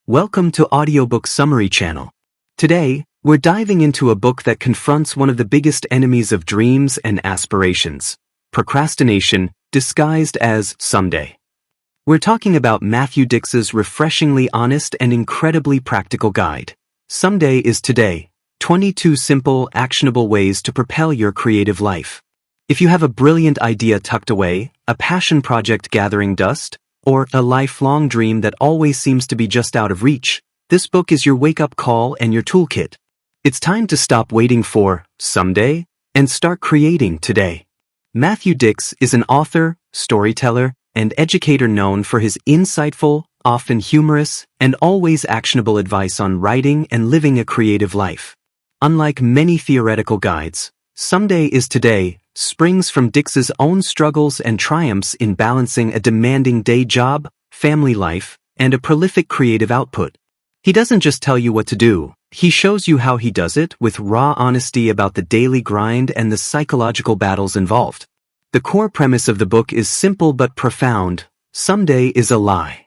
Welcome to Audiobook Summary Channel. Today, we're diving into a book that confronts one of the biggest enemies of dreams and aspirations, procrastination, disguised as someday. We're talking about Matthew Dicks's refreshingly honest and incredibly practical guide. Someday is today. 22 simple, actionable ways to propel your creative life. If you have a brilliant idea tucked away, a passion project gathering dust, or a lifelong dream that always seems to be just out of reach, this book is your wake-up call and your toolkit. It's time to stop waiting for someday and start creating today. Matthew Dicks is an author, storyteller, and educator known for his insightful, often humorous, and always actionable advice on writing and living a creative life. Unlike many theoretical guides, Someday is Today springs from Dicks's own struggles and triumphs in balancing a demanding day job, family life, and a prolific creative output. He doesn't just tell you what to do, he shows you how he does it with raw honesty about the daily grind and the psychological battles involved. The core premise of the book is simple but profound: someday is a lie.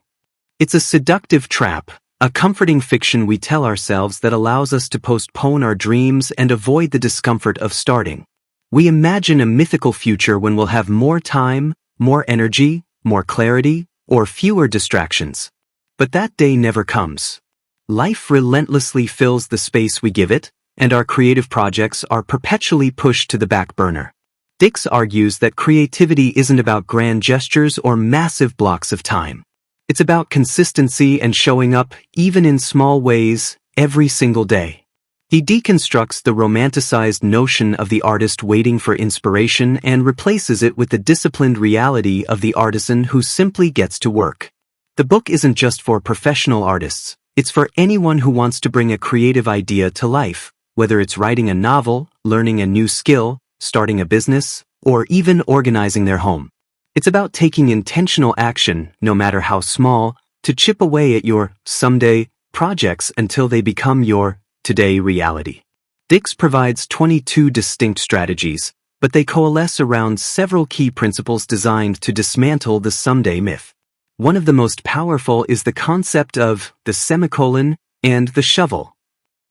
It's a seductive trap, a comforting fiction we tell ourselves that allows us to postpone our dreams and avoid the discomfort of starting. We imagine a mythical future when we'll have more time, more energy, more clarity, or fewer distractions. But that day never comes. Life relentlessly fills the space we give it, and our creative projects are perpetually pushed to the back burner. Dicks argues that creativity isn't about grand gestures or massive blocks of time. It's about consistency and showing up, even in small ways, every single day. He deconstructs the romanticized notion of the artist waiting for inspiration and replaces it with the disciplined reality of the artisan who simply gets to work. The book isn't just for professional artists, it's for anyone who wants to bring a creative idea to life, whether it's writing a novel, learning a new skill, starting a business, or even organizing their home. It's about taking intentional action, no matter how small, to chip away at your someday projects until they become your today reality. Dicks provides 22 distinct strategies, but they coalesce around several key principles designed to dismantle the someday myth. One of the most powerful is the concept of the semicolon and the shovel.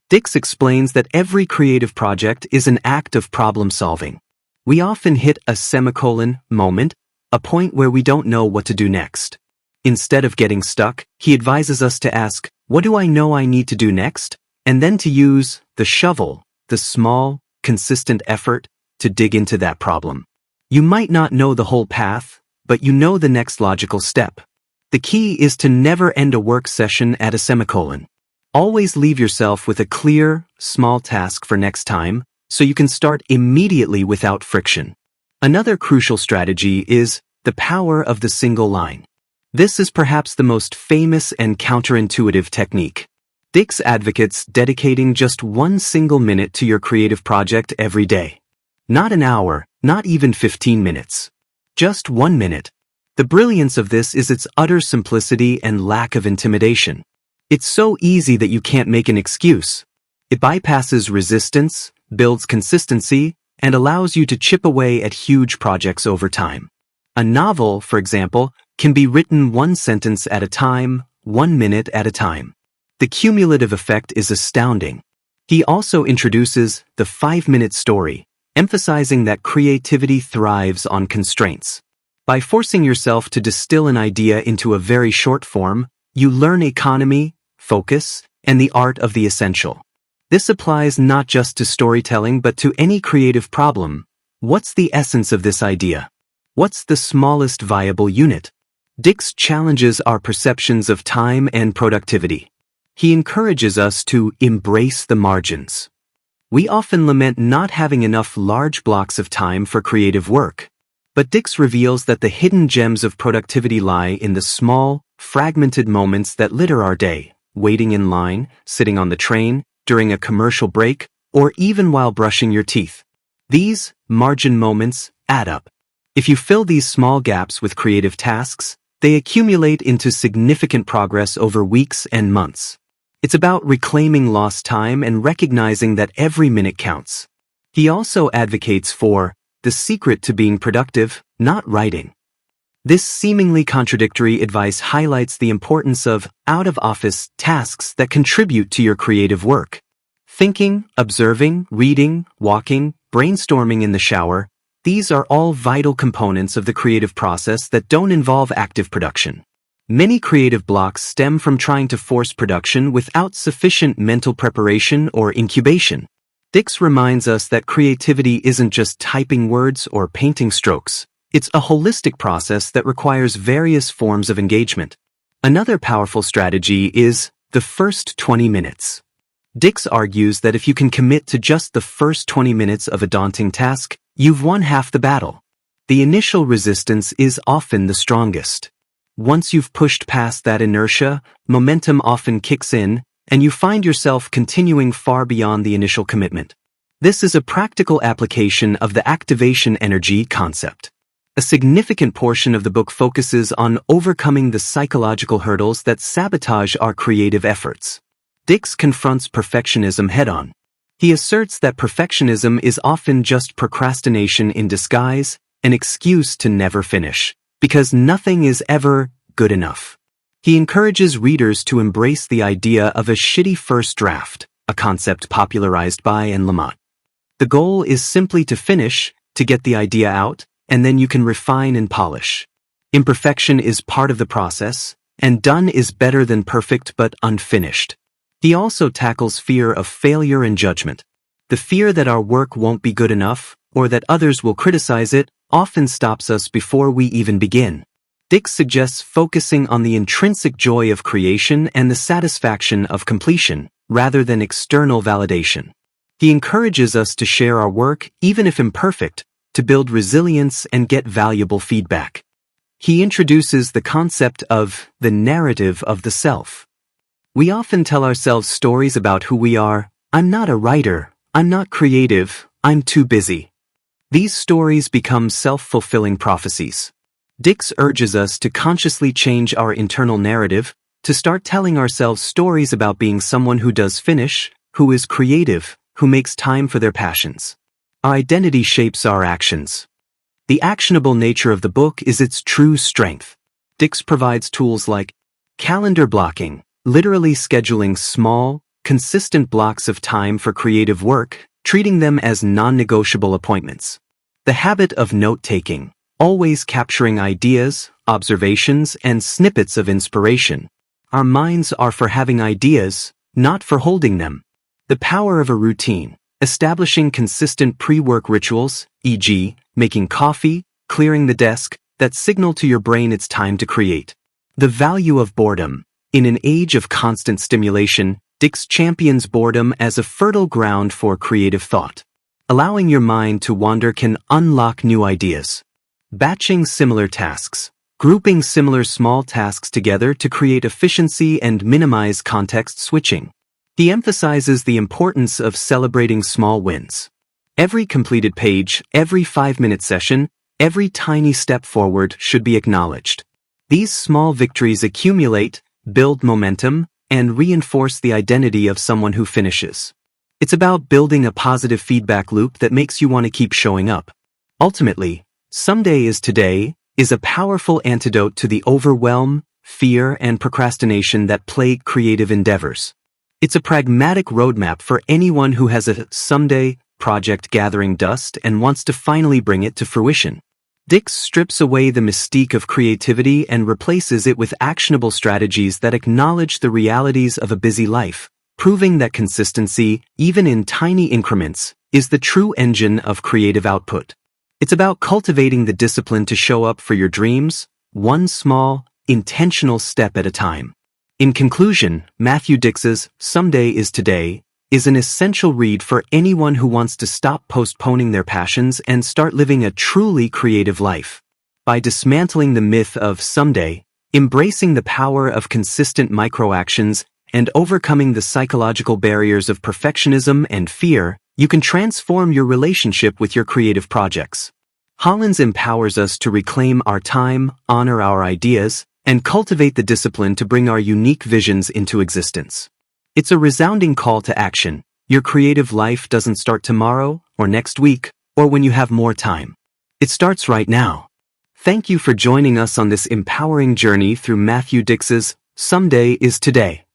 Dicks explains that every creative project is an act of problem solving. We often hit a semicolon moment, a point where we don't know what to do next. Instead of getting stuck, he advises us to ask, what do I know I need to do next? And then to use the shovel, the small, consistent effort, to dig into that problem. You might not know the whole path, but you know the next logical step. The key is to never end a work session at a semicolon. Always leave yourself with a clear, small task for next time, so you can start immediately without friction. Another crucial strategy is the power of the single line. This is perhaps the most famous and counterintuitive technique. Dicks advocates dedicating just one single minute to your creative project every day. Not an hour, not even 15 minutes. Just 1 minute. The brilliance of this is its utter simplicity and lack of intimidation. It's so easy that you can't make an excuse. It bypasses resistance, builds consistency, and allows you to chip away at huge projects over time. A novel, for example, can be written one sentence at a time, 1 minute at a time. The cumulative effect is astounding. He also introduces the 5-minute story, emphasizing that creativity thrives on constraints. By forcing yourself to distill an idea into a very short form, you learn economy, focus, and the art of the essential. This applies not just to storytelling but to any creative problem. What's the essence of this idea? What's the smallest viable unit? Dicks challenges our perceptions of time and productivity. He encourages us to embrace the margins. We often lament not having enough large blocks of time for creative work. But Dicks reveals that the hidden gems of productivity lie in the small, fragmented moments that litter our day, waiting in line, sitting on the train, during a commercial break, or even while brushing your teeth. These margin moments add up. If you fill these small gaps with creative tasks, they accumulate into significant progress over weeks and months. It's about reclaiming lost time and recognizing that every minute counts. He also advocates for the secret to being productive, not writing. This seemingly contradictory advice highlights the importance of out-of-office tasks that contribute to your creative work. Thinking, observing, reading, walking, brainstorming in the shower, these are all vital components of the creative process that don't involve active production. Many creative blocks stem from trying to force production without sufficient mental preparation or incubation. Dix reminds us that creativity isn't just typing words or painting strokes. It's a holistic process that requires various forms of engagement. Another powerful strategy is the first 20 minutes. Dix argues that if you can commit to just the first 20 minutes of a daunting task, you've won half the battle. The initial resistance is often the strongest. Once you've pushed past that inertia, momentum often kicks in, and you find yourself continuing far beyond the initial commitment. This is a practical application of the activation energy concept. A significant portion of the book focuses on overcoming the psychological hurdles that sabotage our creative efforts. Dix confronts perfectionism head-on. He asserts that perfectionism is often just procrastination in disguise, an excuse to never finish, because nothing is ever good enough. He encourages readers to embrace the idea of a shitty first draft, a concept popularized by and Lamott. The goal is simply to finish, to get the idea out, and then you can refine and polish. Imperfection is part of the process, and done is better than perfect but unfinished. He also tackles fear of failure and judgment. The fear that our work won't be good enough, or that others will criticize it, often stops us before we even begin. Dix suggests focusing on the intrinsic joy of creation and the satisfaction of completion, rather than external validation. He encourages us to share our work, even if imperfect, to build resilience and get valuable feedback. He introduces the concept of the narrative of the self. We often tell ourselves stories about who we are. I'm not a writer. I'm not creative. I'm too busy. These stories become self-fulfilling prophecies. Dix urges us to consciously change our internal narrative, to start telling ourselves stories about being someone who does finish, who is creative, who makes time for their passions. Our identity shapes our actions. The actionable nature of the book is its true strength. Dix provides tools like calendar blocking, literally scheduling small, consistent blocks of time for creative work, treating them as non-negotiable appointments. The habit of note-taking, always capturing ideas, observations, and snippets of inspiration. Our minds are for having ideas, not for holding them. The power of a routine. Establishing consistent pre-work rituals, e.g., making coffee, clearing the desk, that signal to your brain it's time to create. The value of boredom. In an age of constant stimulation, Dix champions boredom as a fertile ground for creative thought. Allowing your mind to wander can unlock new ideas. Batching similar tasks. Grouping similar small tasks together to create efficiency and minimize context switching. He emphasizes the importance of celebrating small wins. Every completed page, every 5-minute session, every tiny step forward should be acknowledged. These small victories accumulate, build momentum, and reinforce the identity of someone who finishes. It's about building a positive feedback loop that makes you want to keep showing up. Ultimately, "Someday is Today" is a powerful antidote to the overwhelm, fear, and procrastination that plague creative endeavors. It's a pragmatic roadmap for anyone who has a someday project gathering dust and wants to finally bring it to fruition. Dix strips away the mystique of creativity and replaces it with actionable strategies that acknowledge the realities of a busy life, proving that consistency, even in tiny increments, is the true engine of creative output. It's about cultivating the discipline to show up for your dreams, one small, intentional step at a time. In conclusion, Matthew Dix's "Someday is Today" is an essential read for anyone who wants to stop postponing their passions and start living a truly creative life. By dismantling the myth of someday, embracing the power of consistent micro-actions, and overcoming the psychological barriers of perfectionism and fear, you can transform your relationship with your creative projects. Hollins empowers us to reclaim our time, honor our ideas, and cultivate the discipline to bring our unique visions into existence. It's a resounding call to action. Your creative life doesn't start tomorrow, or next week, or when you have more time. It starts right now. Thank you for joining us on this empowering journey through Matthew Dix's Someday is Today.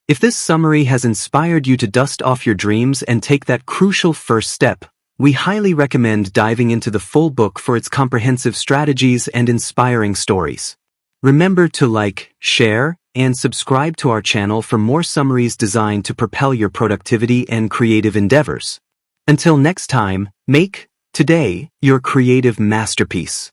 If this summary has inspired you to dust off your dreams and take that crucial first step, we highly recommend diving into the full book for its comprehensive strategies and inspiring stories. Remember to like, share, and subscribe to our channel for more summaries designed to propel your productivity and creative endeavors. Until next time, make today your creative masterpiece.